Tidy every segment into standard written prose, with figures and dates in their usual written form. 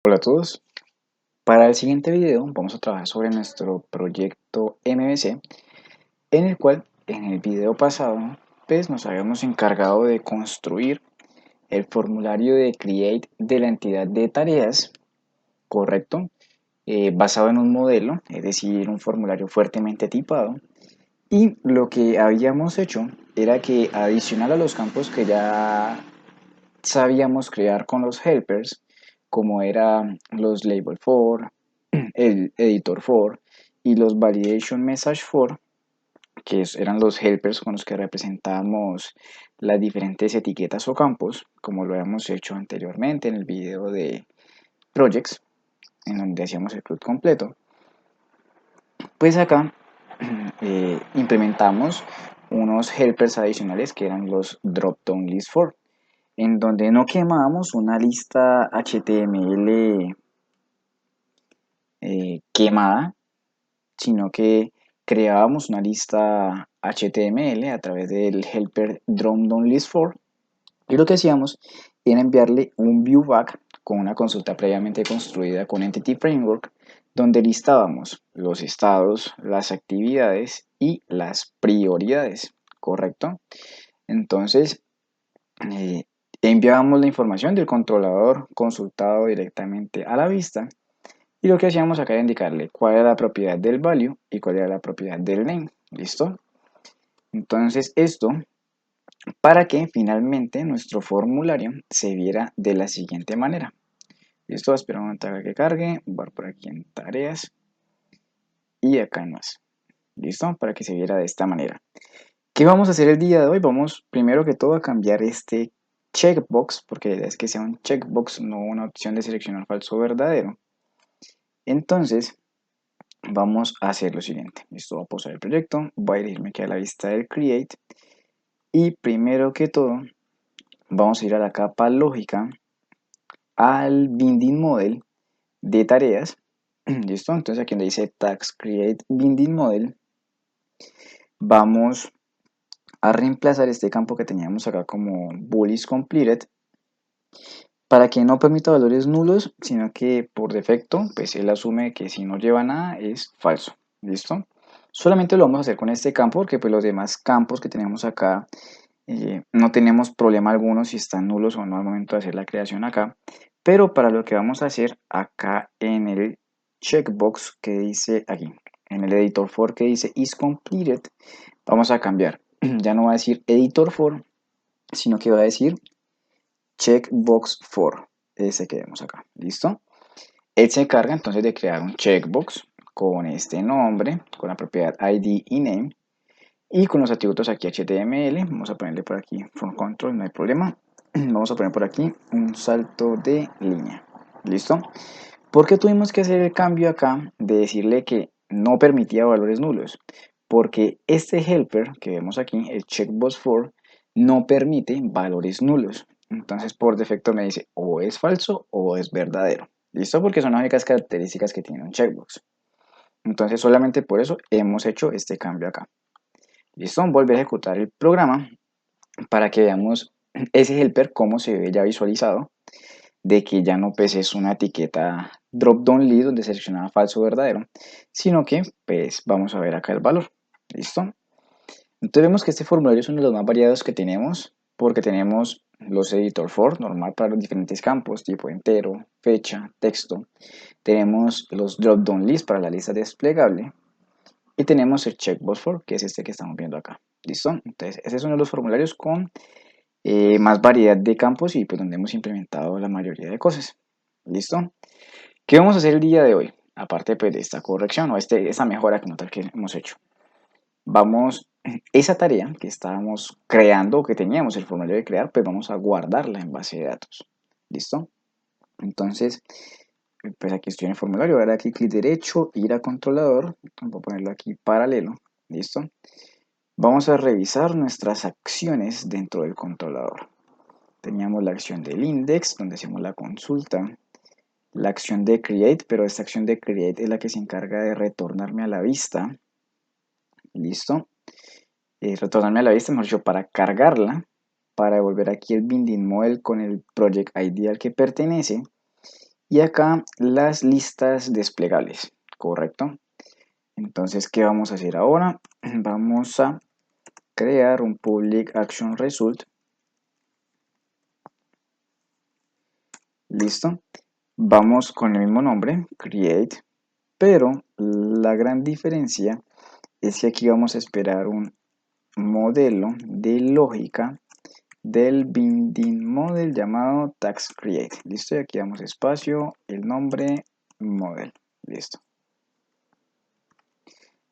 Hola a todos. Para el siguiente video vamos a trabajar sobre nuestro proyecto MVC, en el cual en el video pasado pues nos habíamos encargado de construir el formulario de create de la entidad de tareas, correcto, basado en un modelo, es decir, un formulario fuertemente tipado. Y lo que habíamos hecho era que, adicional a los campos que ya sabíamos crear con los helpers, como eran los label for, el editor for y los validation message for, que eran los helpers con los que representamos las diferentes etiquetas o campos, como lo habíamos hecho anteriormente en el video de projects, en donde hacíamos el CRUD completo. Pues acá implementamos unos helpers adicionales que eran los drop down list for, en donde no quemábamos una lista HTML quemada, sino que creábamos una lista HTML a través del helper drop-down-list-for, y lo que hacíamos era enviarle un viewback con una consulta previamente construida con Entity Framework, donde listábamos los estados, las actividades y las prioridades, ¿correcto? Entonces, eh, enviábamos la información del controlador consultado directamente a la vista, y lo que hacíamos acá era indicarle cuál era la propiedad del value y cuál era la propiedad del name. ¿Listo? Entonces esto para que finalmente nuestro formulario se viera de la siguiente manera. ¿Listo? Espera un momento a que cargue. Voy por aquí en tareas y acá en más. ¿Listo? Para que se viera de esta manera. ¿Qué vamos a hacer el día de hoy? Vamos primero que todo a cambiar este checkbox, porque la idea es que sea un checkbox, no una opción de seleccionar falso o verdadero. Entonces, vamos a hacer lo siguiente. Listo, voy a pausar el proyecto, voy a irme aquí a la vista del create, y primero que todo vamos a ir a la capa lógica, al binding model de tareas. Listo, entonces aquí donde dice tags create binding model, vamos a reemplazar este campo que teníamos acá como bool is completed, para que no permita valores nulos, sino que por defecto pues él asume que si no lleva nada es falso. ¿Listo? Solamente lo vamos a hacer con este campo, porque pues los demás campos que tenemos acá no tenemos problema alguno si están nulos o no al momento de hacer la creación acá. Pero para lo que vamos a hacer acá en el checkbox que dice aquí, en el editor for que dice is completed, vamos a cambiar. Ya no va a decir editor for, sino que va a decir checkbox for, ese que vemos acá. ¿Listo? Él se encarga entonces de crear un checkbox con este nombre, con la propiedad ID y name, y con los atributos aquí HTML. Vamos a ponerle por aquí from control, no hay problema. Vamos a poner por aquí un salto de línea. ¿Listo? ¿Por qué tuvimos que hacer el cambio acá de decirle que no permitía valores nulos? Porque este helper que vemos aquí, el checkbox for, no permite valores nulos. Entonces por defecto me dice o es falso o es verdadero. ¿Listo? Porque son las únicas características que tiene un checkbox. Entonces solamente por eso hemos hecho este cambio acá. ¿Listo? Volver a ejecutar el programa para que veamos ese helper cómo se ve ya visualizado, de que ya no pues es una etiqueta drop down list donde seleccionaba falso o verdadero, sino que pues vamos a ver acá el valor. ¿Listo? Entonces vemos que este formulario es uno de los más variados que tenemos, porque tenemos los editor for, normal para los diferentes campos, tipo entero, fecha, texto. Tenemos los drop down list para la lista desplegable. Y tenemos el checkbox for, que es este que estamos viendo acá. ¿Listo? Entonces, ese es uno de los formularios con más variedad de campos y pues donde hemos implementado la mayoría de cosas. ¿Listo? ¿Qué vamos a hacer el día de hoy? Aparte pues de esta corrección o esta mejora como tal que hemos hecho. Vamos, esa tarea que estábamos creando o que teníamos el formulario de crear, pues vamos a guardarla en base de datos. ¿Listo? Entonces, pues aquí estoy en el formulario, voy a dar aquí clic derecho, ir a controlador, voy a ponerlo aquí paralelo. ¿Listo? Vamos a revisar nuestras acciones dentro del controlador. Teníamos la acción del index, donde hacemos la consulta, la acción de create, pero esta acción de create es la que se encarga de retornarme a la vista. ¿Listo? Retornarme a la vista, mejor dicho, para cargarla, para devolver aquí el binding model con el project ID al que pertenece, y acá las listas desplegables, ¿correcto? Entonces, ¿qué vamos a hacer ahora? Vamos a crear un public action result. Listo. Vamos con el mismo nombre, create, pero la gran diferencia es que aquí vamos a esperar un modelo de lógica del binding model llamado tags create. Listo, y aquí damos espacio, el nombre, model. Listo.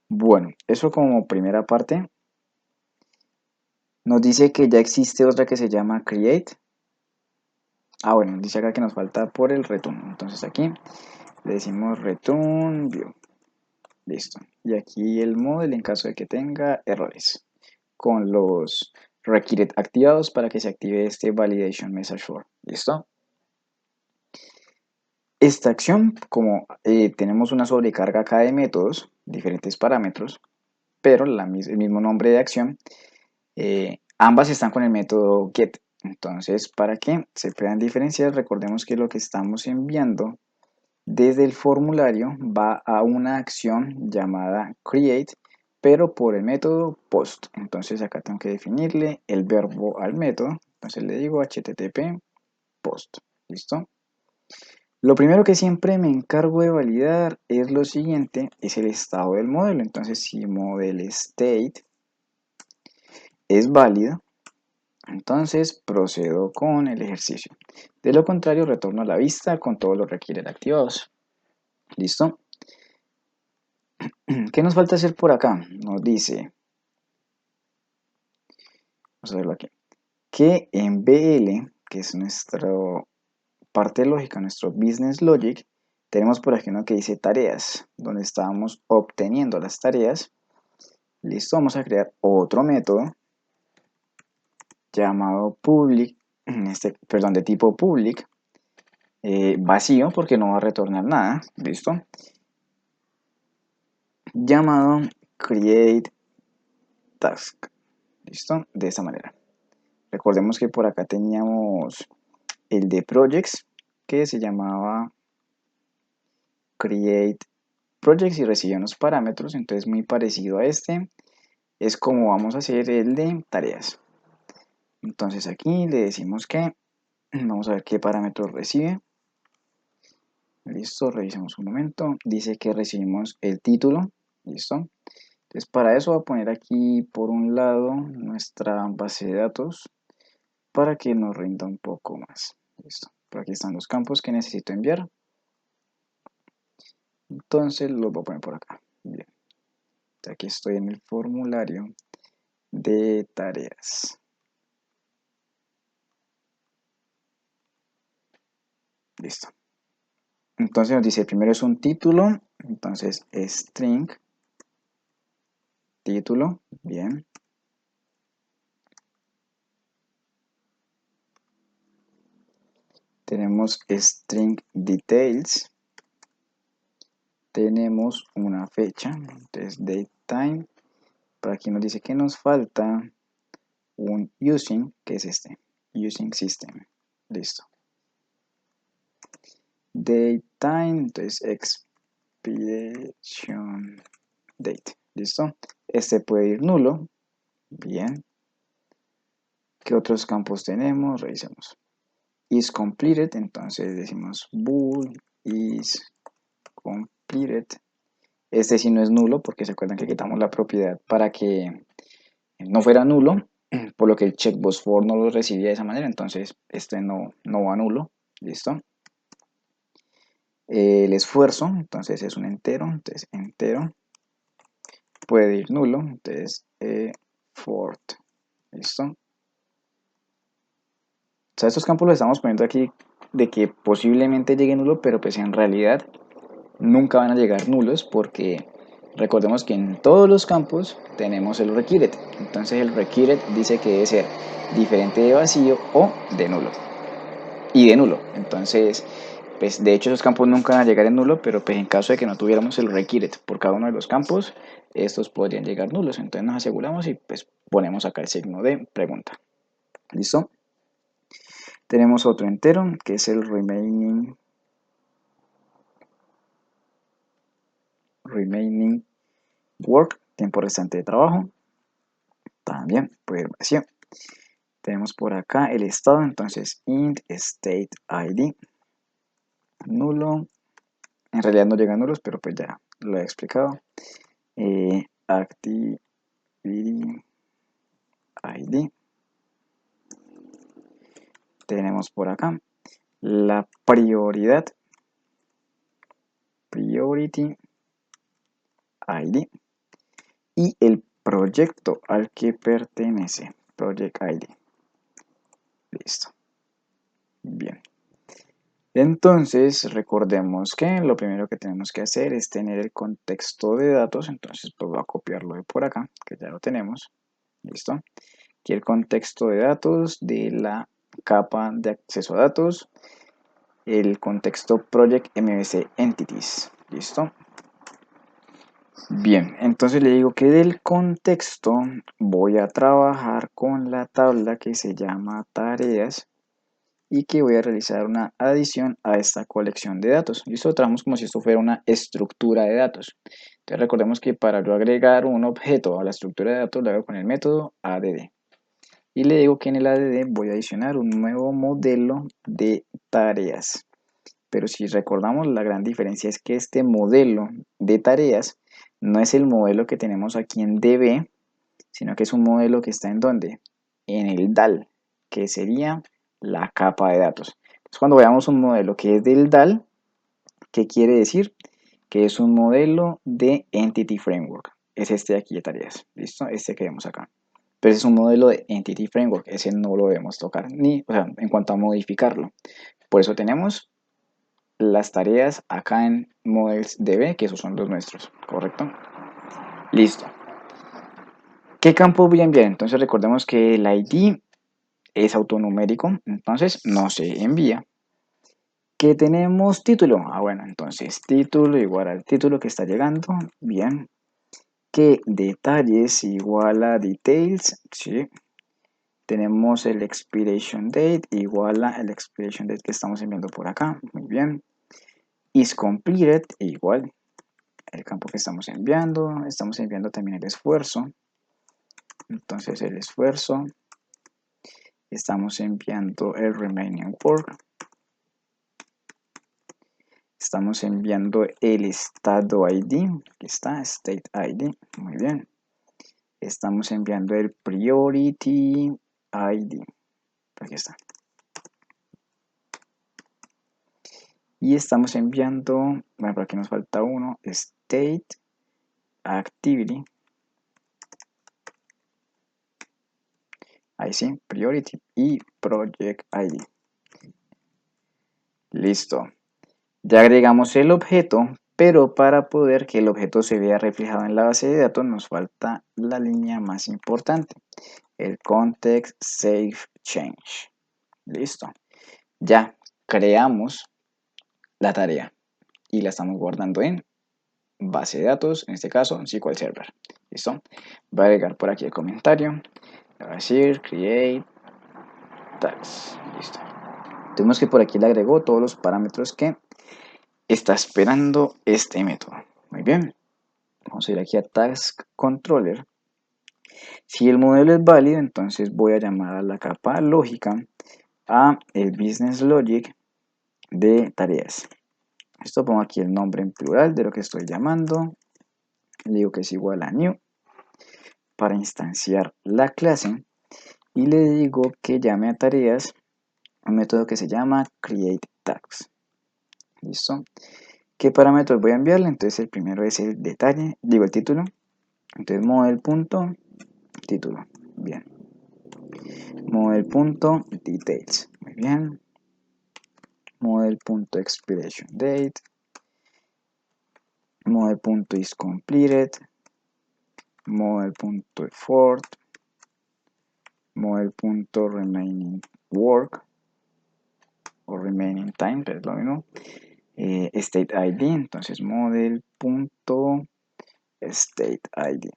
Bueno, eso como primera parte. Nos dice que ya existe otra que se llama create. Bueno, dice acá que nos falta por el return. Entonces aquí le decimos return view. Listo. Y aquí el model en caso de que tenga errores. Con los required activados para que se active este validation message for. ¿Listo? Esta acción, como tenemos una sobrecarga acá de métodos, diferentes parámetros, pero el mismo nombre de acción, ambas están con el método get. Entonces, para que se puedan diferenciar, recordemos que lo que estamos enviando desde el formulario va a una acción llamada create, pero por el método post. Entonces acá tengo que definirle el verbo al método. Entonces le digo http post. ¿Listo? Lo primero que siempre me encargo de validar es lo siguiente, es el estado del modelo. Entonces si model state es válido, entonces procedo con el ejercicio. De lo contrario, retorno a la vista con todos los requieren activados. ¿Listo? ¿Qué nos falta hacer por acá? Nos dice, vamos a verlo aquí, que en BL, que es nuestra parte lógica, nuestro business logic, tenemos por aquí uno que dice tareas, donde estábamos obteniendo las tareas. Listo, vamos a crear otro método llamado public, perdón, de tipo public, vacío porque no va a retornar nada. Listo, llamado create task. Listo, de esta manera. Recordemos que por acá teníamos el de projects que se llamaba create projects y recibía unos parámetros, entonces muy parecido a este es como vamos a hacer el de tareas. Entonces aquí le decimos que vamos a ver qué parámetros recibe. Listo, revisemos un momento. Dice que recibimos el título. Listo. Entonces para eso voy a poner aquí por un lado nuestra base de datos para que nos rinda un poco más. Listo. Por aquí están los campos que necesito enviar. Entonces los voy a poner por acá. Bien. Aquí estoy en el formulario de tareas. Listo. Entonces nos dice, primero es un título, entonces string, título, bien. Tenemos string details, tenemos una fecha, entonces date time. Por aquí nos dice que nos falta un using, que es este, using system. Listo. Date time, entonces expiration date. ¿Listo? Este puede ir nulo. Bien. ¿Qué otros campos tenemos? Revisemos. Is completed, entonces decimos bool is completed. Este sí no es nulo porque se acuerdan que quitamos la propiedad para que no fuera nulo, por lo que el checkbox for no lo recibía de esa manera, entonces este no va nulo. ¿Listo? El esfuerzo, entonces es un entero, entonces entero puede ir nulo, entonces effort. ¿Listo? O sea, estos campos los estamos poniendo aquí de que posiblemente llegue nulo, pero pues en realidad nunca van a llegar nulos porque recordemos que en todos los campos tenemos el required. Entonces el required dice que debe ser diferente de vacío o de nulo. Y de nulo. Entonces, pues de hecho esos campos nunca van a llegar en nulo, pero pues en caso de que no tuviéramos el required por cada uno de los campos, estos podrían llegar nulos. Entonces nos aseguramos y pues ponemos acá el signo de pregunta. ¿Listo? Tenemos otro entero que es el remaining remaining work, tiempo restante de trabajo, también puede ir vacío. Tenemos por acá el estado, entonces int state id, nulo, en realidad no llegan nulos, pero pues ya lo he explicado. Activity id, tenemos por acá la prioridad, priority id, y el proyecto al que pertenece, project id. Listo. Bien. Entonces, recordemos que lo primero que tenemos que hacer es tener el contexto de datos. Entonces, pues voy a copiarlo de por acá, que ya lo tenemos. Listo. Aquí el contexto de datos de la capa de acceso a datos. El contexto project mbc entities. Listo. Bien, entonces le digo que del contexto voy a trabajar con la tabla que se llama tareas y que voy a realizar una adición a esta colección de datos. Listo, trabajamos como si esto fuera una estructura de datos. Entonces recordemos que para yo agregar un objeto a la estructura de datos lo hago con el método add. Y le digo que en el add voy a adicionar un nuevo modelo de tareas. Pero si recordamos, la gran diferencia es que este modelo de tareas no es el modelo que tenemos aquí en DB, sino que es un modelo que está en ¿dónde? En el DAL, que sería la capa de datos. Entonces, cuando veamos un modelo que es del DAL, ¿qué quiere decir? Que es un modelo de Entity Framework. Es este de aquí de tareas, ¿listo? Este que vemos acá. Pero ese es un modelo de Entity Framework, ese no lo debemos tocar, ni, o sea, en cuanto a modificarlo. Por eso tenemos las tareas acá en ModelsDB, que esos son los nuestros, ¿correcto? Listo. ¿Qué campo voy a enviar? Entonces recordemos que el ID es autonumérico, entonces no se envía. ¿Qué tenemos? Título. Ah, bueno, entonces título igual al título que está llegando. Bien. ¿Qué detalles igual a details? Sí. Tenemos el expiration date igual a el expiration date que estamos enviando por acá. Muy bien. Is completed igual el campo que estamos enviando. Estamos enviando también el esfuerzo. Entonces el esfuerzo. Estamos enviando el remaining work. Estamos enviando el estado ID, que está, state ID, muy bien. Estamos enviando el priority ID, aquí está. Y estamos enviando, bueno, por aquí nos falta uno, state activity. Ahí sí, priority y project ID. Listo. Ya agregamos el objeto, pero para poder que el objeto se vea reflejado en la base de datos nos falta la línea más importante, el context save change. Listo. Ya creamos la tarea y la estamos guardando en base de datos, en este caso en SQL Server. Listo. Voy a agregar por aquí el comentario. Va a decir create tags. Listo. Tenemos que por aquí le agregó todos los parámetros que está esperando este método. Muy bien. Vamos a ir aquí a Task Controller. Si el modelo es válido, entonces voy a llamar a la capa lógica a el Business Logic de tareas. Esto pongo aquí el nombre en plural de lo que estoy llamando. Le digo que es igual a new para instanciar la clase. Y le digo que llame a tareas un método que se llama createTags. ¿Listo? ¿Qué parámetros voy a enviarle? Entonces el primero es el detalle, digo el título. Entonces model.título. Bien. Model.details. Muy bien. Model.expiration date. Model.isCompleted. Model.effort. Model.remaining work o remaining time, pero es lo mismo. State ID, entonces model.state ID.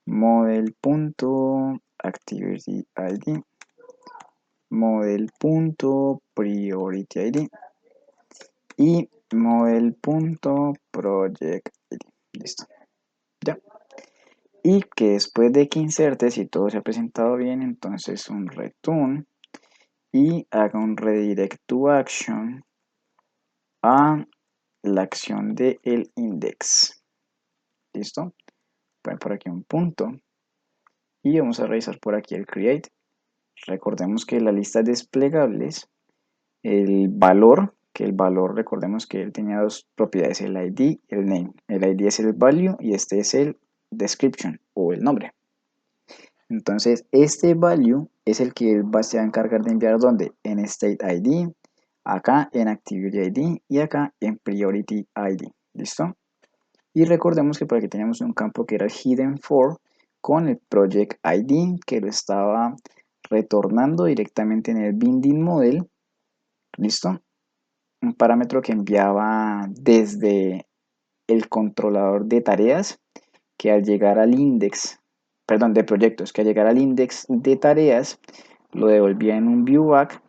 Model.activity ID. Model.priority ID. Y model.project. Listo. Ya. Y que después de que inserte, si todo se ha presentado bien, entonces un return y haga un redirect to action a la acción de el index. ¿Listo? Poner por aquí un punto y vamos a revisar por aquí el create. Recordemos que la lista de desplegables, el valor, recordemos que él tenía dos propiedades, el ID y el name. El ID es el value y este es el description o el nombre. Entonces este value es el que se va a encargar de enviar donde en state ID, acá en activity ID y acá en priority ID. ¿Listo? Y recordemos que por aquí teníamos un campo que era el hidden for con el project ID que lo estaba retornando directamente en el binding model. ¿Listo? Un parámetro que enviaba desde el controlador de tareas que al llegar al index, perdón, de proyectos, que al llegar al index de tareas lo devolvía en un viewback.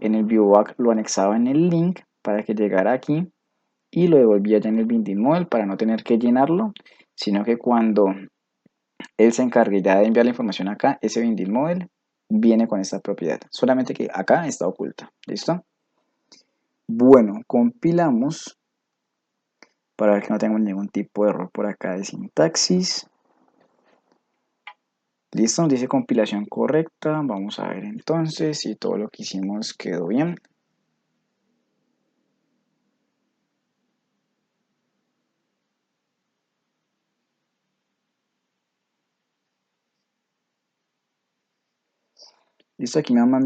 En el viewback lo anexaba en el link para que llegara aquí y lo devolvía ya en el binding model para no tener que llenarlo, sino que cuando él se encargue ya de enviar la información acá, ese binding model viene con esta propiedad, solamente que acá está oculta. ¿Listo? Bueno, compilamos para ver que no tengamos ningún tipo de error por acá de sintaxis. Listo, nos dice compilación correcta. Vamos a ver entonces si todo lo que hicimos quedó bien. Listo, aquí me va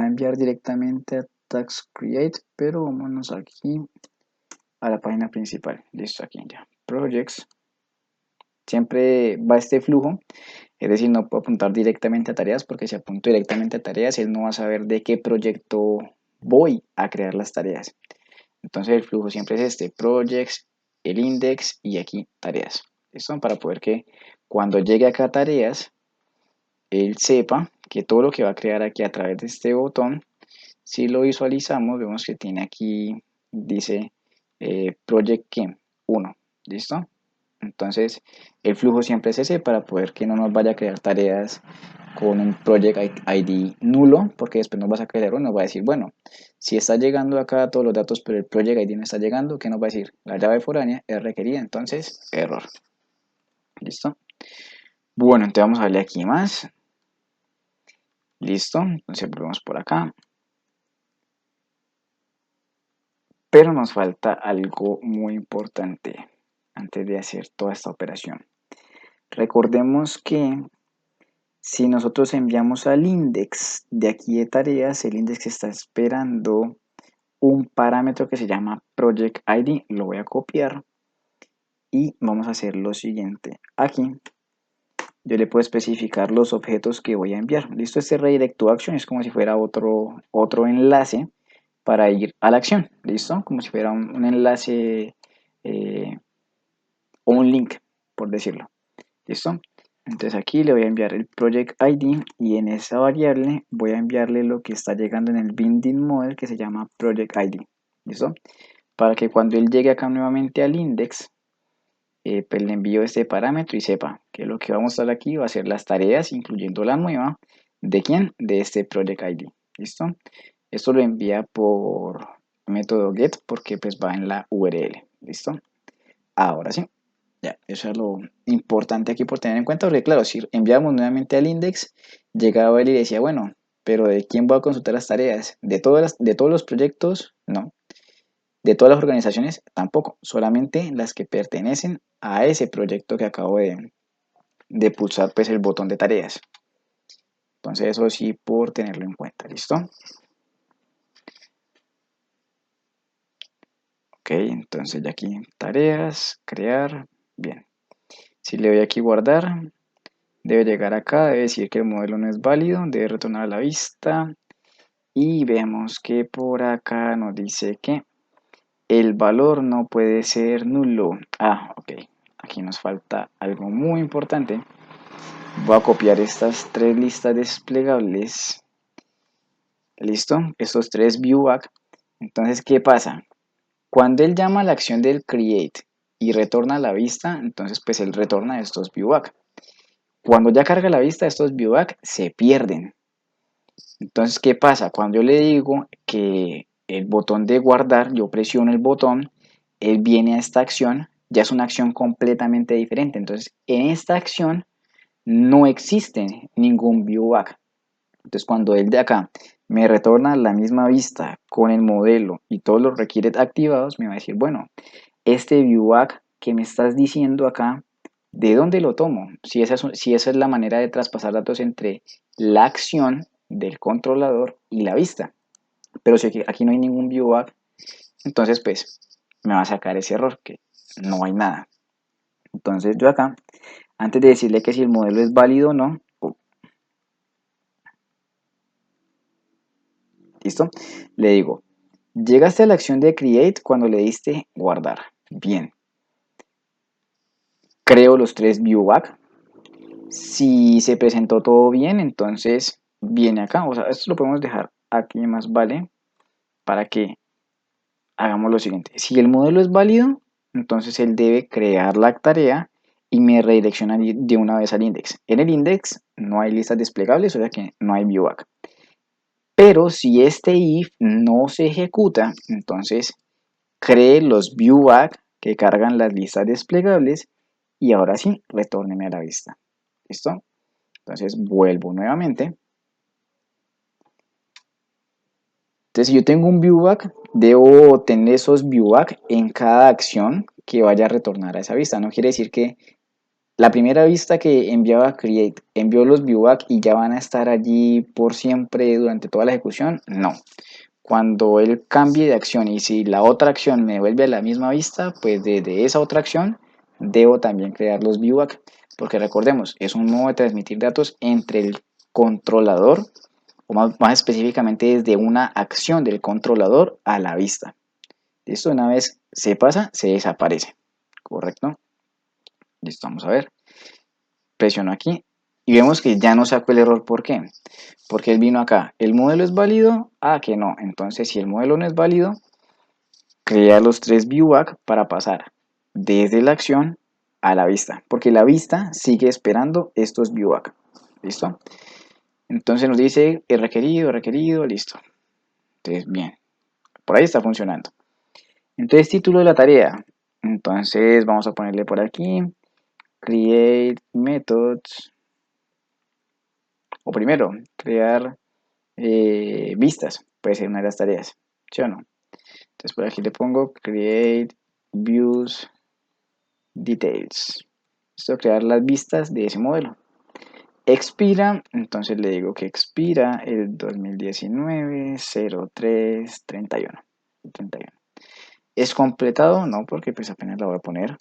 a enviar directamente a Task Create, pero vámonos aquí a la página principal. Listo, aquí ya. Projects. Siempre va este flujo, es decir, no puedo apuntar directamente a tareas porque si apunto directamente a tareas, él no va a saber de qué proyecto voy a crear las tareas. Entonces el flujo siempre es este, projects, el index y aquí tareas. ¿Listo? Para poder que cuando llegue acá a tareas, él sepa que todo lo que va a crear aquí a través de este botón, si lo visualizamos, vemos que tiene aquí, dice project que 1. ¿Listo? Entonces, el flujo siempre es ese para poder que no nos vaya a crear tareas con un project ID nulo, porque después nos va a sacar error y nos va a decir, bueno, si está llegando acá todos los datos, pero el project ID no está llegando, ¿qué nos va a decir? La llave foránea es requerida, entonces, error. ¿Listo? Bueno, entonces vamos a darle aquí más. Listo, entonces volvemos por acá. Pero nos falta algo muy importante antes de hacer toda esta operación. Recordemos que si nosotros enviamos al index de aquí de tareas, el index está esperando un parámetro que se llama project ID. Lo voy a copiar y vamos a hacer lo siguiente. Aquí yo le puedo especificar los objetos que voy a enviar. Listo, este redirect to action es como si fuera otro enlace para ir a la acción. Listo, como si fuera un enlace o un link, por decirlo. ¿Listo? Entonces aquí le voy a enviar el project ID y en esa variable voy a enviarle lo que está llegando en el binding model que se llama project ID. ¿Listo? Para que cuando él llegue acá nuevamente al index, pues le envío este parámetro y sepa que lo que va a mostrar aquí va a ser las tareas, incluyendo la nueva. ¿De quién? De este project ID. ¿Listo? Esto lo envía por método get porque pues va en la URL. ¿Listo? Ahora sí. Ya, eso es lo importante aquí por tener en cuenta, porque claro, si enviamos nuevamente al index, llegaba él y decía, bueno, pero ¿de quién voy a consultar las tareas? ¿De todos los proyectos? No. ¿De todas las organizaciones? Tampoco. Solamente las que pertenecen a ese proyecto que acabo de pulsar pues el botón de tareas. Entonces eso sí por tenerlo en cuenta, ¿listo? Ok, entonces ya aquí tareas, crear, bien. Si le doy aquí guardar, debe llegar acá, debe decir que el modelo no es válido, debe retornar a la vista y vemos que por acá nos dice que el valor no puede ser nulo. Ah, ok, aquí nos falta algo muy importante. Voy a copiar estas tres listas desplegables. ¿Listo? Estos tres viewback. Entonces, ¿qué pasa? Cuando él llama a la acción del create y retorna la vista, entonces pues él retorna estos viewback. Cuando ya carga la vista, estos viewback se pierden. Entonces, ¿qué pasa? Cuando yo le digo que el botón de guardar, yo presiono el botón, él viene a esta acción, ya es una acción completamente diferente. Entonces, en esta acción no existe ningún viewback. Entonces, cuando él de acá me retorna la misma vista con el modelo y todos los requiere activados, me va a decir, bueno, este viewback que me estás diciendo acá, ¿de dónde lo tomo? Si esa es la manera de traspasar datos entre la acción del controlador y la vista. Pero si aquí no hay ningún viewback, entonces pues me va a sacar ese error que no hay nada. Entonces yo acá, antes de decirle que si el modelo es válido o no, ¿listo? Le digo, llegaste a la acción de create cuando le diste guardar. Bien. Creo los tres viewback. Si se presentó todo bien, entonces viene acá. O sea, esto lo podemos dejar aquí más vale para que hagamos lo siguiente. Si el modelo es válido, entonces él debe crear la tarea y me redirecciona de una vez al index. En el index no hay listas desplegables, o sea que no hay viewback. Pero si este if no se ejecuta, entonces cree los viewback que cargan las listas desplegables y ahora sí, retórneme a la vista. ¿Listo? Entonces vuelvo nuevamente. Entonces, si yo tengo un viewback, debo tener esos viewback en cada acción que vaya a retornar a esa vista. No quiere decir que la primera vista que enviaba create envió los viewback y ya van a estar allí por siempre durante toda la ejecución. No. Cuando él cambie de acción y si la otra acción me vuelve a la misma vista, pues desde esa otra acción debo también crear los viewback. Porque recordemos, es un modo de transmitir datos entre el controlador o más específicamente desde una acción del controlador a la vista. Listo, una vez se pasa, se desaparece. ¿Correcto? Listo, vamos a ver. Presiono aquí y vemos que ya no sacó el error. ¿Por qué? Porque él vino acá. ¿El modelo es válido? Ah, que no. Entonces, si el modelo no es válido, crea los tres viewback para pasar desde la acción a la vista. Porque la vista sigue esperando estos viewback. ¿Listo? Entonces nos dice requerido, listo. Entonces, bien. Por ahí está funcionando. Entonces, título de la tarea. Entonces, vamos a ponerle por aquí create methods. O primero, crear vistas. Puede ser una de las tareas. ¿Sí o no? Entonces, por aquí le pongo create views details. Esto crear las vistas de ese modelo. Expira, entonces le digo que expira el 2019 03 31. 31. ¿Es completado? No, porque pues apenas la voy a poner.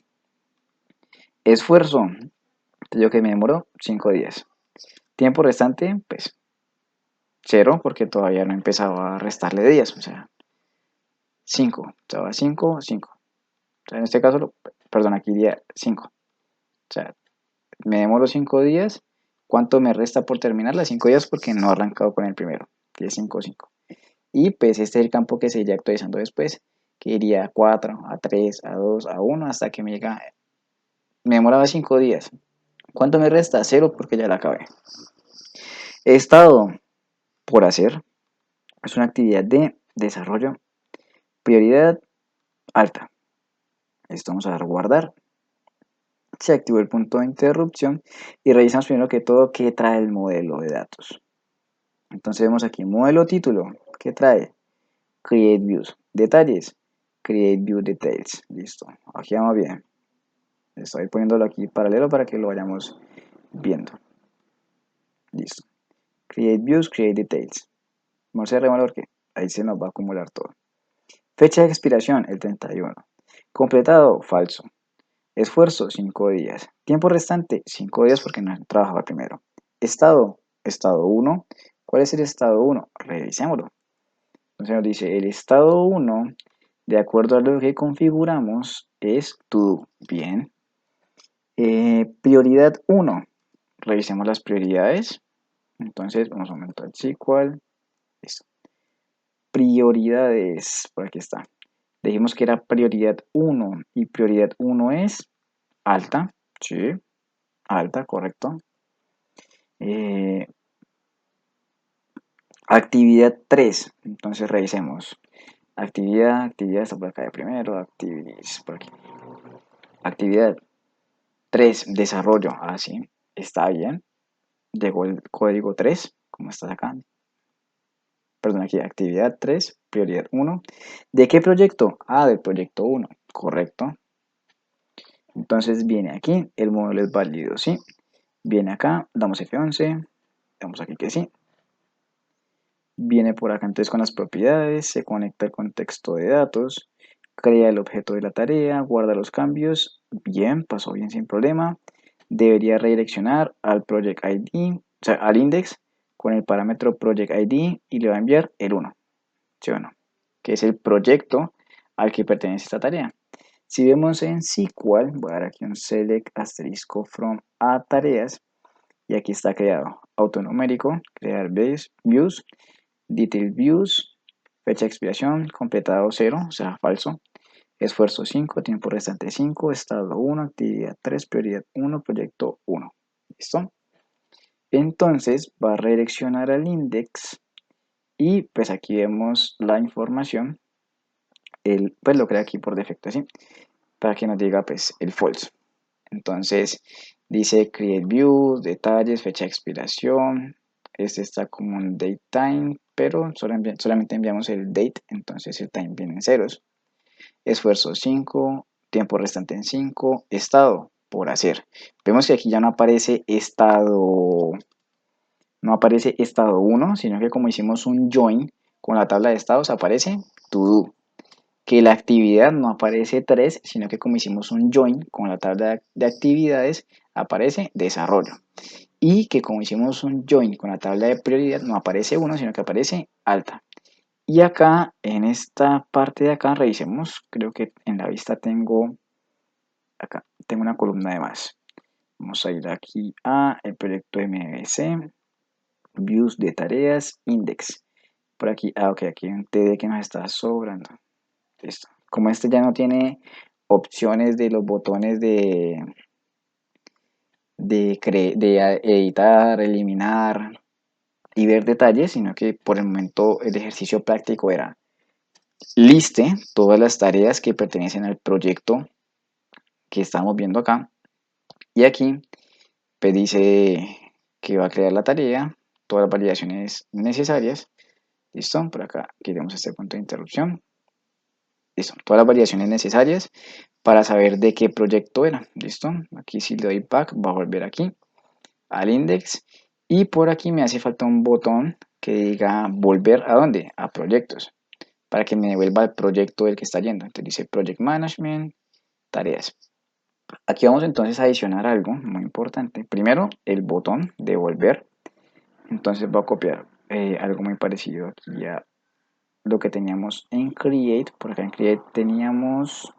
Esfuerzo, te digo que me demoró 5 días. Tiempo restante, pues 0, porque todavía no he empezado a restarle días. O sea, 5. Estaba 5, 5. O sea, en este caso, perdón, aquí día 5. O sea, me demoro 5 días. ¿Cuánto me resta por terminar las 5 días? Porque no he arrancado con el primero, que es 5, 5. Y pues este es el campo que se iría actualizando después, que iría a 4, a 3, a 2, a 1, hasta que me llega. Me demoraba 5 días. ¿Cuánto me resta? 0, porque ya la acabé. Estado por hacer. Es una actividad de desarrollo. Prioridad alta. Esto vamos a dar guardar. Se activó el punto de interrupción y revisamos primero que todo qué trae el modelo de datos. Entonces vemos aquí modelo título. ¿Qué trae? Create views. Detalles. Create view details. Listo. Aquí vamos bien. Estoy poniéndolo aquí paralelo para que lo vayamos viendo. Listo. Create views, create details. Vamos a valor que ahí se nos va a acumular todo. Fecha de expiración, el 31. Completado, falso. Esfuerzo, 5 días. Tiempo restante, 5 días porque no trabajaba primero. Estado, estado 1. ¿Cuál es el estado 1? Revisémoslo. Entonces nos dice, el estado 1, de acuerdo a lo que configuramos, es to. Bien. Prioridad 1. Revisemos las prioridades. Entonces vamos a aumentar el SQL. Listo. Prioridades, por aquí está. Dijimos que era prioridad 1 y prioridad 1 es alta. Sí, alta, correcto. Eh, Actividad 3. Entonces revisemos. Actividad está por acá de primero. Activities, por aquí. Actividad 3, desarrollo. Ah, sí, está bien. Llegó el código 3, como está acá. Perdón, aquí, actividad 3, prioridad 1. ¿De qué proyecto? Ah, del proyecto 1, correcto. Entonces viene aquí, el modelo es válido, ¿sí? Viene acá, damos F11, damos aquí que sí. Viene por acá entonces con las propiedades, se conecta el contexto de datos, crea el objeto de la tarea, guarda los cambios. Bien, pasó bien sin problema. Debería redireccionar al project ID, o sea, al index con el parámetro project ID y le va a enviar el 1, ¿sí o no? Que es el proyecto al que pertenece esta tarea. Si vemos en SQL, voy a dar aquí un select asterisco from a tareas y aquí está creado autonumérico, crear views, detail views, fecha de expiración, completado 0, o sea, falso, esfuerzo 5, tiempo restante 5, estado 1, actividad 3, prioridad 1, proyecto 1. ¿Listo? Entonces va a redireccionar al index y pues aquí vemos la información. Pues lo crea aquí por defecto, ¿sí? Para que nos diga pues el false. Entonces dice create view, detalles, fecha de expiración. Este está como un date time, pero solamente enviamos el date, entonces el time viene en ceros. Esfuerzo 5, tiempo restante en 5, estado por hacer. Vemos que aquí ya no aparece estado 1, sino que como hicimos un join con la tabla de estados aparece to do. Que la actividad no aparece 3, sino que como hicimos un join con la tabla de actividades, aparece desarrollo. Y que como hicimos un join con la tabla de prioridad, no aparece 1, sino que aparece alta. Y acá, en esta parte de acá, revisemos, creo que en la vista acá, tengo una columna de más. Vamos a ir aquí a el proyecto MVC, views de tareas, index. Por aquí, ok, aquí hay un TD que nos está sobrando. Listo. Como este ya no tiene opciones de los botones de editar, eliminar y ver detalles, sino que por el momento el ejercicio práctico era liste todas las tareas que pertenecen al proyecto que estamos viendo acá. Y aquí pues dice que va a crear la tarea, todas las validaciones necesarias. Listo, por acá queremos este punto de interrupción. Listo, todas las variaciones necesarias para saber de qué proyecto era. Listo, aquí si le doy back va a volver aquí al index y por aquí me hace falta un botón que diga volver a dónde, a proyectos, para que me devuelva el proyecto del que está yendo. Entonces dice project management, tareas. Aquí vamos entonces a adicionar algo muy importante. Primero el botón de volver. Entonces voy a copiar algo muy parecido aquí a lo que teníamos en create. Por acá en create teníamos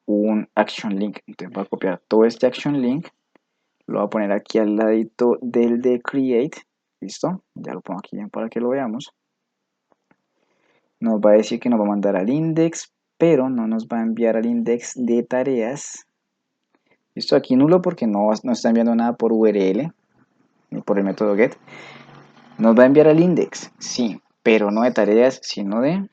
un action link. Entonces voy a copiar todo este action link, lo voy a poner aquí al ladito del de create. Listo, ya lo pongo aquí para que lo veamos. Nos va a decir que nos va a mandar al index, pero no nos va a enviar al index de tareas. Listo, aquí nulo porque no está enviando nada por URL ni por el método get. Nos va a enviar al index, sí, pero no de tareas, sino de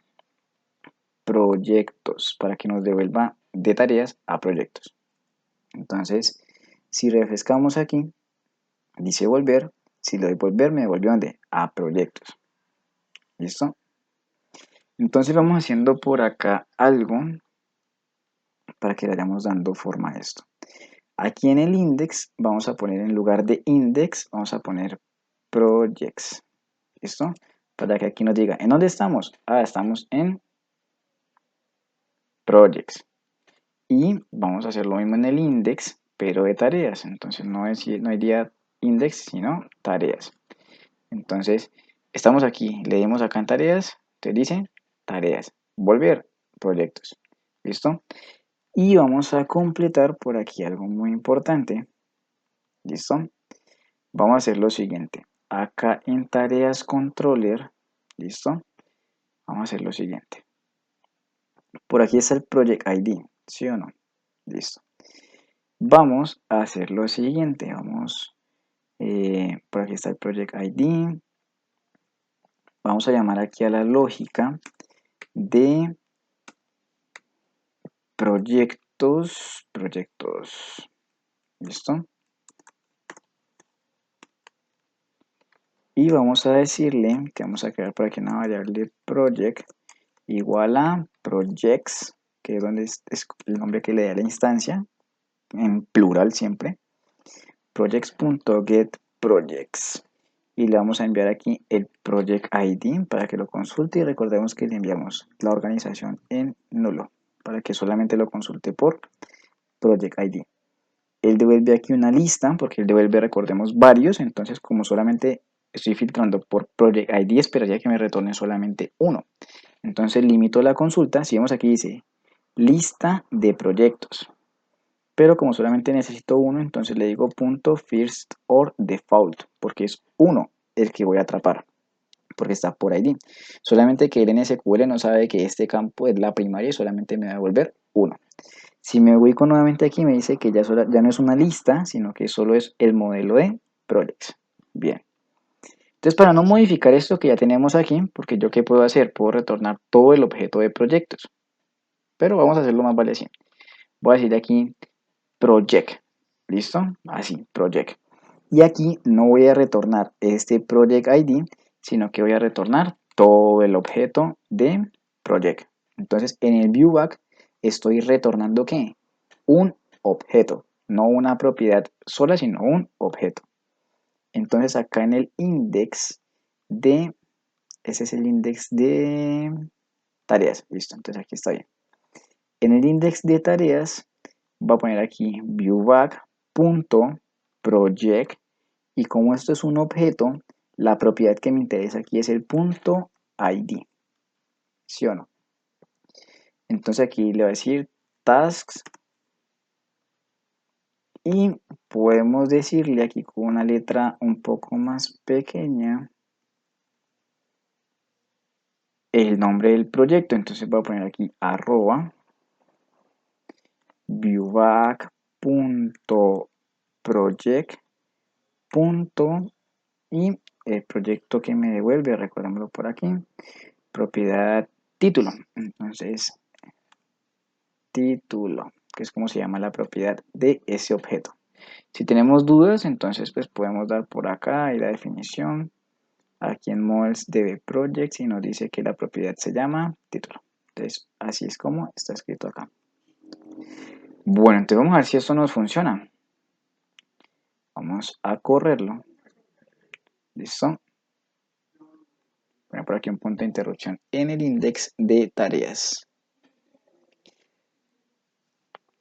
proyectos, para que nos devuelva de tareas a proyectos. Entonces, si refrescamos aquí, dice volver. Si le doy volver, me devolvió ¿dónde? A proyectos. ¿Listo? Entonces vamos haciendo por acá algo para que le vayamos dando forma a esto. Aquí en el index vamos a poner en lugar de index, vamos a poner projects. ¿Listo? Para que aquí nos diga, ¿en dónde estamos? Ah, estamos en projects. Y vamos a hacer lo mismo en el index, pero de tareas. Entonces no iría index, sino tareas. Entonces, estamos aquí, le dimos acá en tareas, te dice tareas, volver, proyectos. ¿Listo? Y vamos a completar por aquí algo muy importante. ¿Listo? Vamos a hacer lo siguiente. Acá en tareas controller, ¿listo? Vamos a hacer lo siguiente. Por aquí está el Project ID, ¿sí o no? Listo. Vamos a hacer lo siguiente. Por aquí está el Project ID. Vamos a llamar aquí a la lógica de proyectos. ¿Listo? Y vamos a decirle que vamos a crear por aquí una variable project igual a projects, que es donde es el nombre que le da la instancia, en plural siempre, projects.getProjects. Y le vamos a enviar aquí el project ID para que lo consulte y recordemos que le enviamos la organización en nulo para que solamente lo consulte por project ID. Él devuelve aquí una lista porque él devuelve, recordemos, varios, entonces como solamente estoy filtrando por project ID, esperaría que me retorne solamente uno. Entonces limito la consulta, si vemos aquí dice lista de proyectos, pero como solamente necesito uno, entonces le digo punto first or default, porque es uno el que voy a atrapar, porque está por ID. Solamente que el NSQL no sabe que este campo es la primaria y solamente me va a devolver uno. Si me ubico nuevamente aquí, me dice que ya no es una lista, sino que solo es el modelo de projects. Bien. Entonces, para no modificar esto que ya tenemos aquí, porque yo qué puedo hacer, puedo retornar todo el objeto de proyectos. Pero vamos a hacerlo más vale así. Voy a decir aquí project. ¿Listo? Así, project. Y aquí no voy a retornar este project ID, sino que voy a retornar todo el objeto de project. Entonces, en el viewback estoy retornando ¿qué? Un objeto, no una propiedad sola, sino un objeto. Entonces, acá en el index de, ese es el index de tareas. Listo, entonces aquí está bien. En el index de tareas voy a poner aquí viewback.project y como esto es un objeto, la propiedad que me interesa aquí es el punto ID, ¿sí o no? Entonces aquí le voy a decir tasks y podemos decirle aquí con una letra un poco más pequeña el nombre del proyecto. Entonces voy a poner aquí arroba viewback.project y el proyecto que me devuelve, recordémoslo por aquí, propiedad título. Entonces, título, que es como se llama la propiedad de ese objeto. Si tenemos dudas, entonces pues podemos dar por acá y la definición. Aquí en models db projects y nos dice que la propiedad se llama título. Entonces, así es como está escrito acá. Bueno, entonces vamos a ver si esto nos funciona. Vamos a correrlo. ¿Listo? Voy a poner por aquí un punto de interrupción en el index de tareas.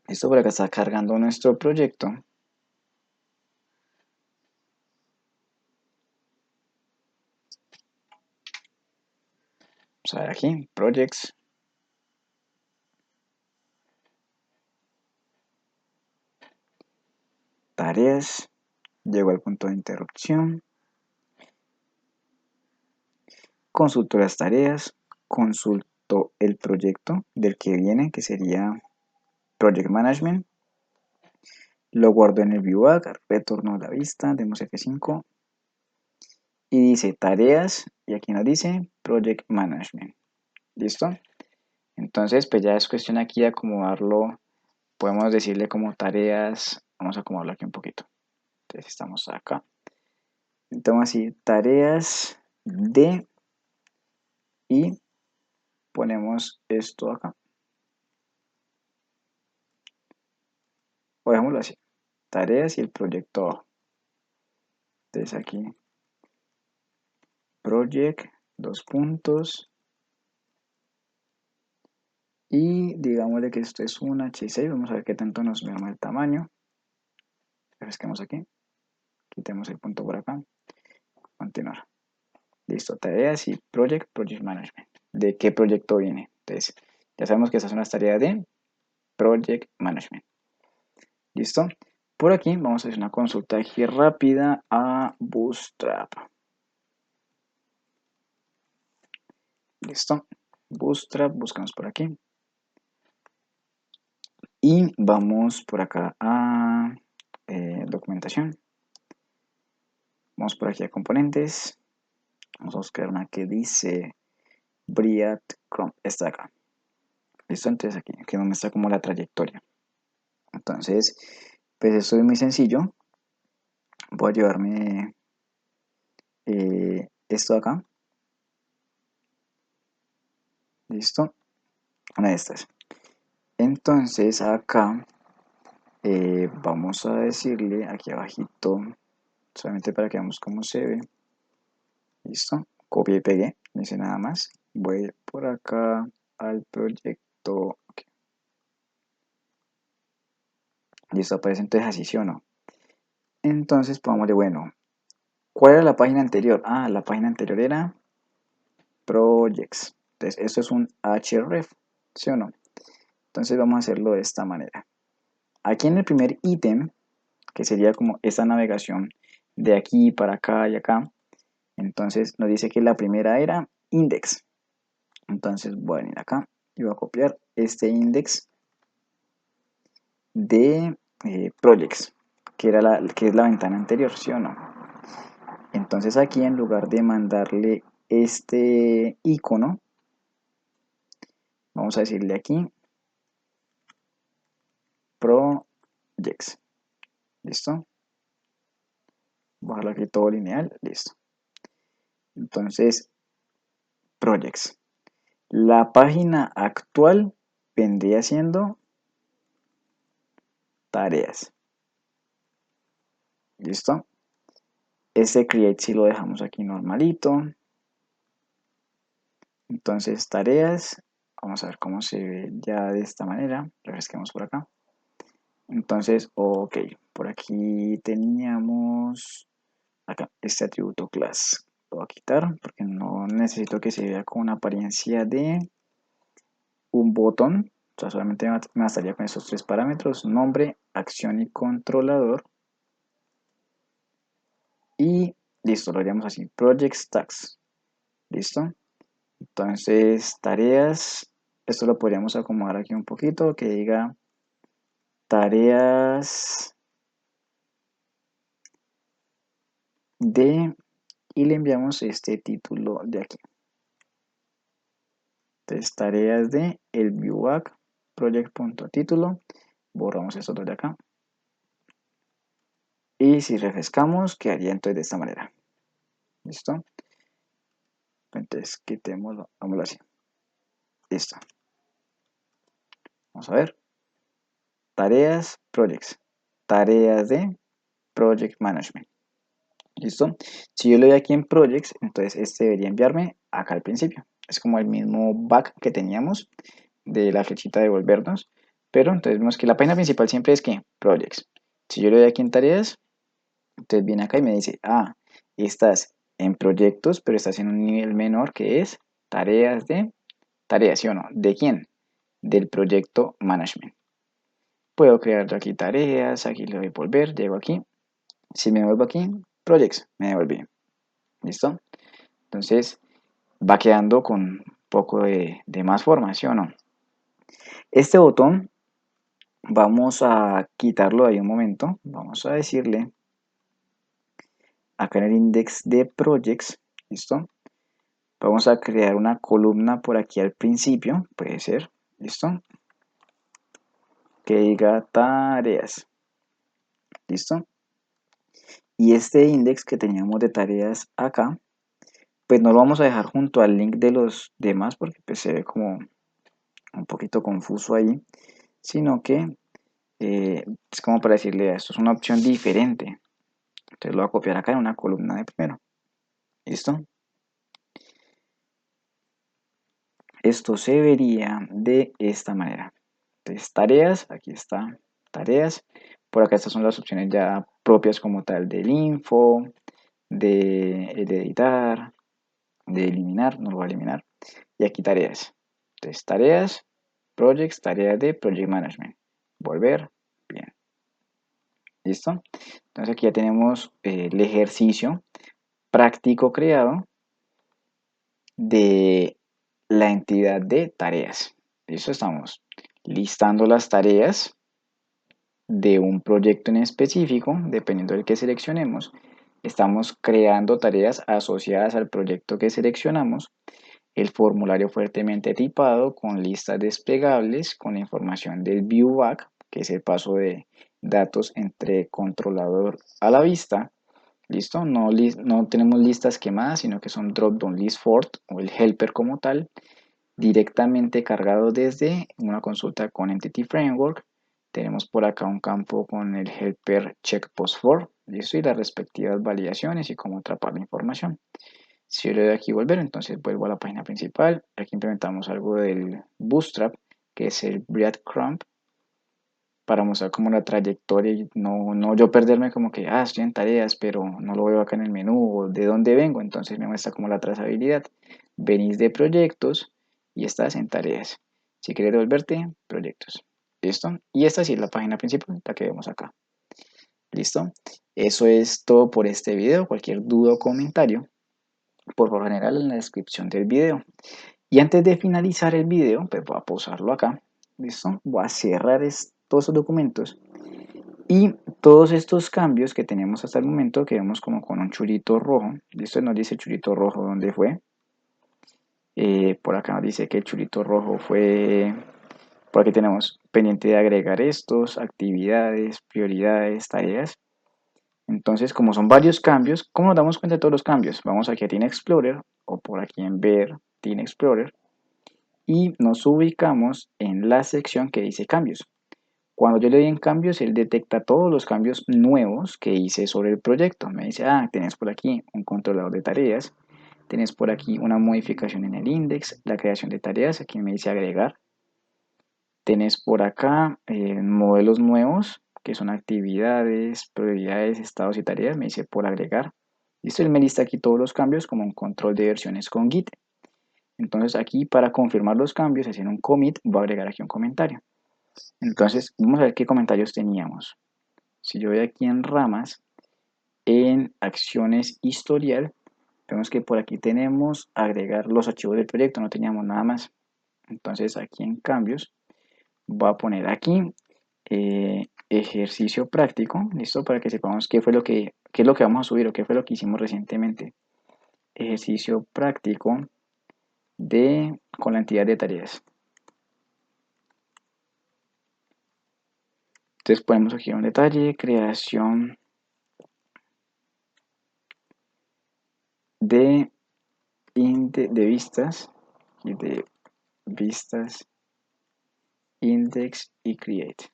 Esto por acá está cargando nuestro proyecto. Vamos a ver aquí, projects. Tareas. Llegó al punto de interrupción. Consulto las tareas. Consulto el proyecto del que viene, que sería Project Management. Lo guardo en el viewback. Retorno a la vista. Demos F5. Y dice tareas. Y aquí nos dice Project Management. ¿Listo? Entonces, pues ya es cuestión aquí de acomodarlo. Podemos decirle como tareas. Vamos a acomodarlo aquí un poquito. Entonces estamos acá. Entonces así, tareas de y ponemos esto acá. O dejémoslo así. Tareas y el proyecto abajo. Entonces aquí, project, dos puntos. Y digámosle que esto es un H6. Vamos a ver qué tanto nos llama el tamaño. Refresquemos aquí. Quitemos el punto por acá. Continuar. Listo. Tareas y project management. ¿De qué proyecto viene? Entonces, ya sabemos que estas son las tareas de project management. ¿Listo? Por aquí vamos a hacer una consulta aquí rápida a Bootstrap. ¿Listo? Bootstrap, buscamos por aquí. Y vamos por acá a documentación. Vamos por aquí a componentes. Vamos a buscar una que dice Briat Chrome. Está acá. Listo, entonces aquí donde está como la trayectoria. Entonces, pues esto es muy sencillo. Voy a llevarme esto acá. Listo. Una de estas. Entonces acá vamos a decirle aquí abajito, solamente para que veamos cómo se ve. Listo. Copié y pegué. No hice nada más. Voy por acá al proyecto. Ok. Listo, aparece entonces así, ¿sí o no? Entonces pongámosle, bueno, ¿cuál era la página anterior? Ah, la página anterior era Projects. Entonces esto es un href, ¿sí o no? Entonces vamos a hacerlo de esta manera. Aquí en el primer ítem, que sería como esta navegación de aquí para acá y acá, entonces nos dice que la primera era index. Entonces voy a venir acá y voy a copiar este index de projects, que es la ventana anterior, ¿sí o no? Entonces aquí en lugar de mandarle este icono, vamos a decirle aquí projects. ¿Listo? Bajarlo aquí todo lineal, listo. Entonces, projects. La página actual vendría siendo tareas. ¿Listo? Este create si lo dejamos aquí normalito. Entonces, tareas. Vamos a ver cómo se ve ya de esta manera. Refresquemos por acá. Entonces, ok. Por aquí teníamos acá este atributo class. Lo voy a quitar porque no necesito que se vea con una apariencia de un botón. O sea, solamente me bastaría con estos tres parámetros: nombre, acción y controlador. Y listo, lo haríamos así: project tags. Listo. Entonces, tareas. Esto lo podríamos acomodar aquí un poquito, que diga tareas de, y le enviamos este título de aquí. Entonces, tareas de el viewback project.título. Borramos esto de acá. Y si refrescamos, quedaría entonces de esta manera. ¿Listo? Entonces, quitémoslo, vámonos así. Listo. Vamos a ver. Tareas, projects. Tareas de project management. ¿Listo? Si yo le doy aquí en projects, entonces este debería enviarme acá al principio. Es como el mismo back que teníamos de la flechita de volvernos. Pero entonces vemos que la página principal siempre es que projects. Si yo le doy aquí en tareas, entonces viene acá y me dice, ah, estás en proyectos, pero estás en un nivel menor que es tareas de, tareas, ¿sí o no? ¿De quién? Del proyecto management. Puedo crear aquí tareas, aquí le doy volver, llego aquí. Si me vuelvo aquí, projects, me devolví. ¿Listo? Entonces va quedando con un poco de más forma, ¿sí o no? Este botón vamos a quitarlo ahí un momento. Vamos a decirle acá en el index de projects, ¿listo? Vamos a crear una columna por aquí al principio, puede ser, ¿listo? Que diga tareas, ¿listo? Y este index que teníamos de tareas acá, pues no lo vamos a dejar junto al link de los demás porque pues se ve como un poquito confuso ahí, sino que es como para decirle, esto es una opción diferente. Entonces lo voy a copiar acá en una columna de primero. ¿Listo? Esto se vería de esta manera. Entonces tareas, aquí está tareas. Por acá estas son las opciones ya propias como tal del info, de editar, de eliminar, no lo voy a eliminar. Y aquí tareas. Entonces tareas, projects, tareas de project management. Volver, bien. ¿Listo? Entonces aquí ya tenemos el ejercicio práctico creado de la entidad de tareas. ¿Listo? Estamos. listando las tareas de un proyecto en específico, dependiendo del que seleccionemos. Estamos creando tareas asociadas al proyecto que seleccionamos. El formulario fuertemente tipado con listas desplegables con la información del viewback, que es el paso de datos entre controlador a la vista. ¿Listo? No tenemos listas quemadas, sino que son drop-down list for o el helper como tal, directamente cargado desde una consulta con Entity Framework. Tenemos por acá un campo con el helper check post for, ¿listo? Y las respectivas validaciones y cómo atrapar la información. Si yo le doy aquí volver, entonces vuelvo a la página principal. Aquí implementamos algo del Bootstrap, que es el breadcrumb, para mostrar como la trayectoria y no yo perderme como que, estoy en tareas, pero no lo veo acá en el menú o de dónde vengo. Entonces me muestra como la trazabilidad. Venís de proyectos y estás en tareas. Si quieres devolverte, proyectos. ¿Listo? Y esta sí es la página principal, la que vemos acá. ¿Listo? Eso es todo por este video. Cualquier duda o comentario, por lo general en la descripción del video. Y antes de finalizar el video, pues voy a pausarlo acá. ¿Listo? Voy a cerrar todos estos documentos. Y todos estos cambios que tenemos hasta el momento, que vemos como con un chulito rojo. ¿Listo? Nos dice el chulito rojo dónde fue. Por acá nos dice que el chulito rojo fue. Por aquí tenemos pendiente de agregar estos, actividades, prioridades, tareas. Entonces, como son varios cambios, ¿cómo nos damos cuenta de todos los cambios? Vamos aquí a Team Explorer o por aquí en Ver Team Explorer y nos ubicamos en la sección que dice cambios. Cuando yo le doy en cambios, él detecta todos los cambios nuevos que hice sobre el proyecto. Me dice, tenés por aquí un controlador de tareas, tenés por aquí una modificación en el index, la creación de tareas, aquí me dice agregar. Tenés por acá modelos nuevos, que son actividades, prioridades, estados y tareas, me dice por agregar. Listo, él me lista aquí todos los cambios como un control de versiones con Git. Entonces aquí para confirmar los cambios, haciendo un commit, voy a agregar aquí un comentario. Entonces vamos a ver qué comentarios teníamos. Si yo voy aquí en ramas, en acciones historial, vemos que por aquí tenemos agregar los archivos del proyecto, no teníamos nada más. Entonces aquí en cambios, voy a poner aquí ejercicio práctico, listo, para que sepamos qué es lo que vamos a subir o qué fue lo que hicimos recientemente. Ejercicio práctico con la entidad de tareas. Entonces ponemos aquí un detalle, creación de, de vistas y de vistas, index y create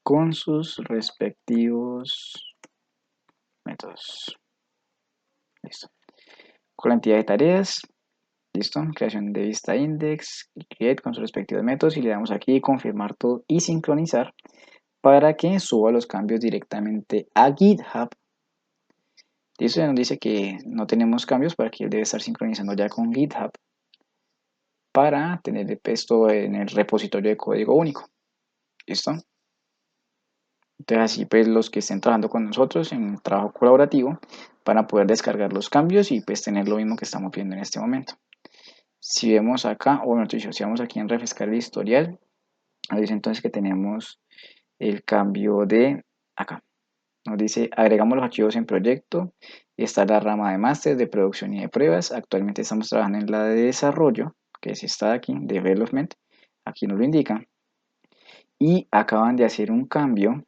con sus respectivos métodos. Listo. Con la entidad de tareas, listo. Creación de vista index y create con sus respectivos métodos y le damos aquí confirmar todo y sincronizar para que suba los cambios directamente a GitHub. Listo, ya nos dice que no tenemos cambios para que él debe estar sincronizando ya con GitHub para tener esto en el repositorio de código único. ¿Listo? Entonces así pues los que estén trabajando con nosotros en trabajo colaborativo van a poder descargar los cambios y pues tener lo mismo que estamos viendo en este momento. Si vemos acá, o bueno, si vamos aquí en refrescar el historial, nos dice entonces que tenemos el cambio de acá. Nos dice agregamos los archivos en proyecto, está la rama de máster, de producción y de pruebas. Actualmente estamos trabajando en la de desarrollo, que es esta de aquí, development, aquí nos lo indica. Y acaban de hacer un cambio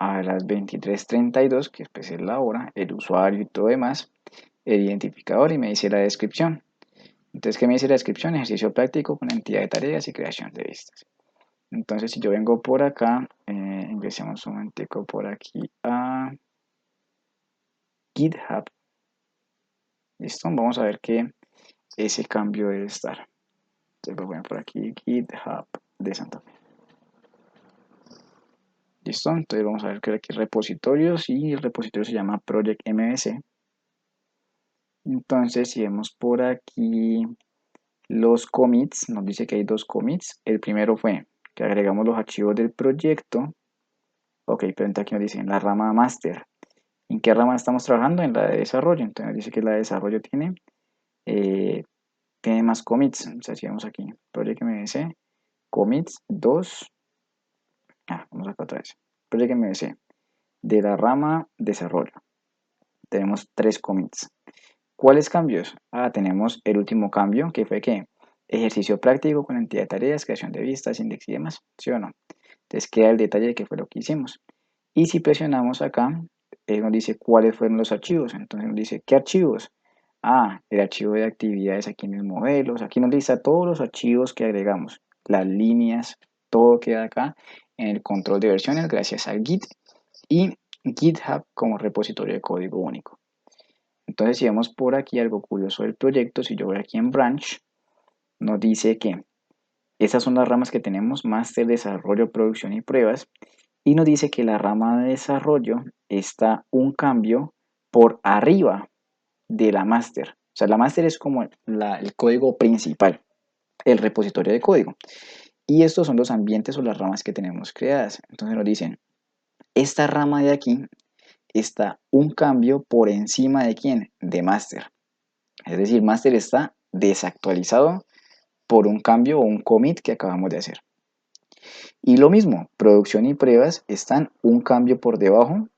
a las 23:32, que pues es la hora, el usuario y todo demás, el identificador y me dice la descripción. Entonces, ¿qué me dice la descripción? Ejercicio práctico con entidad de tareas y creación de vistas. Entonces, si yo vengo por acá, ingresemos un momentico por aquí a GitHub. Listo, vamos a ver que ese cambio debe estar. Entonces, lo voy a poner por aquí, GitHub de Santa Fe. Listo, entonces vamos a ver que aquí repositorios y el repositorio se llama Project MVC. Entonces, si vemos por aquí los commits, nos dice que hay dos commits. El primero fue que agregamos los archivos del proyecto. Ok, pero entonces aquí nos dice en la rama master. ¿En qué rama estamos trabajando? En la de desarrollo. Entonces nos dice que la de desarrollo tiene tiene más commits. O sea, si vamos aquí, Project MVC, commits 2. Vamos acá otra vez. Project MVC, de la rama desarrollo. Tenemos 3 commits. ¿Cuáles cambios? Tenemos el último cambio, que fue que ejercicio práctico con entidad de tareas, creación de vistas, index y demás, ¿sí o no? Entonces queda el detalle de qué fue lo que hicimos. Y si presionamos acá, nos dice cuáles fueron los archivos. Entonces nos dice, ¿qué archivos? El archivo de actividades aquí en el modelo. Aquí nos lista todos los archivos que agregamos, las líneas, todo queda acá en el control de versiones gracias a Git y GitHub como repositorio de código único. Entonces, si vemos por aquí algo curioso del proyecto, si yo voy aquí en Branch, nos dice que estas son las ramas que tenemos: Master, Desarrollo, Producción y Pruebas. Y nos dice que la rama de desarrollo está un cambio por arriba de la Master. O sea, la Master es como el código principal, el repositorio de código. Y estos son los ambientes o las ramas que tenemos creadas. Entonces nos dicen, esta rama de aquí está un cambio por encima de ¿quién? De Master. Es decir, Master está desactualizado por un cambio o un commit que acabamos de hacer. Y lo mismo, producción y pruebas están un cambio por debajo,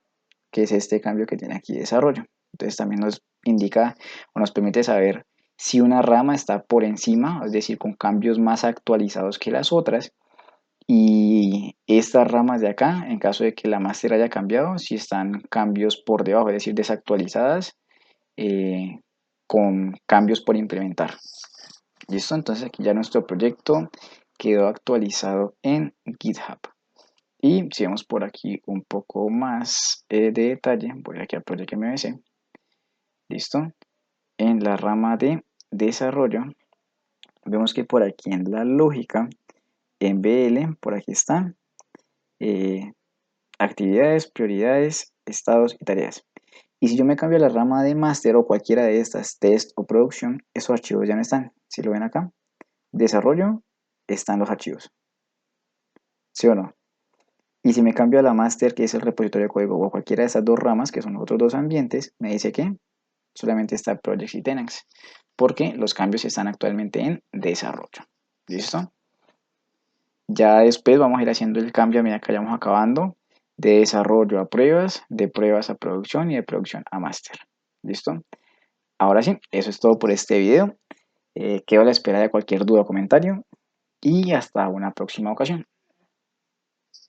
que es este cambio que tiene aquí desarrollo. Entonces también nos indica o nos permite saber si una rama está por encima, es decir, con cambios más actualizados que las otras. Y estas ramas de acá, en caso de que la master haya cambiado, si están cambios por debajo, es decir, desactualizadas, eh, con cambios por implementar. ¿Listo? Entonces aquí ya nuestro proyecto quedó actualizado en GitHub. Y si vemos por aquí un poco más de detalle, voy aquí al Project MVC. ¿Listo? En la rama de desarrollo, vemos que por aquí en la lógica, en BL, por aquí están actividades, prioridades, estados y tareas. Y si yo me cambio a la rama de master o cualquiera de estas, test o producción, esos archivos ya no están. Si lo ven acá, desarrollo, están los archivos. ¿Sí o no? Y si me cambio a la master, que es el repositorio de código, o a cualquiera de estas dos ramas, que son los otros dos ambientes, me dice que solamente está projects y tenants, porque los cambios están actualmente en desarrollo. ¿Listo? Ya después vamos a ir haciendo el cambio a medida que vayamos acabando, de desarrollo a pruebas, de pruebas a producción y de producción a master. ¿Listo? Ahora sí, eso es todo por este video. Quedo a la espera de cualquier duda o comentario y hasta una próxima ocasión.